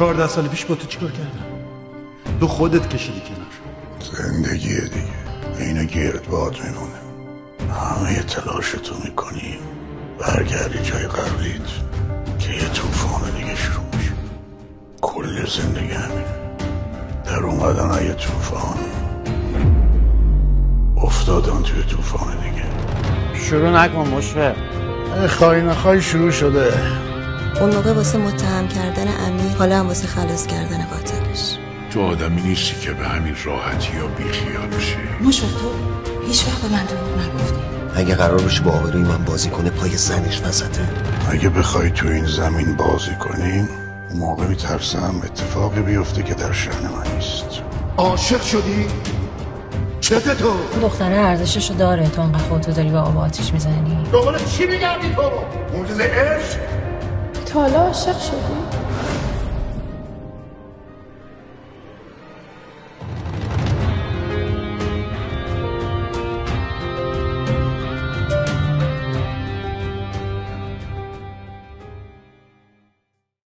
14 سال پیش با تو چیکار کردم؟ تو خودت کشیدی کنار. زندگیه دیگه، اینو گردباد میمونه. همه تلاشتو میکنی برگردی جای قبلیت که یه طوفان دیگه شروع میشه. کل زندگی همینه، در اومدن یه طوفان، افتادن توی طوفان دیگه. شروع نکن مشفق. خواهی نخواهی شروع شده. اون موقع واسه متهم کردن امیر، حالا هم واسه خلاص کردن قاتلش. تو آدمی نیستی که به همین راحتی یا بیخیال بشی. مشفق تو هیچ وقت به من دروغ نگفتی. اگه قرار باشه با آبروی من بازی کنه پای زنش وسطه. اگه بخوای تو این زمین بازی کنیم، اون موقع میترسم اتفاقی بیفته که در شأن من نیست. عاشق شدی؟ چته تو؟ دختره ارزششو داره، تو انقدر خودتو داری با آب آتیش میزنی. دوباره چی میگردی تو؟ معجزه عشق؟ تا حالا عاشق شدی؟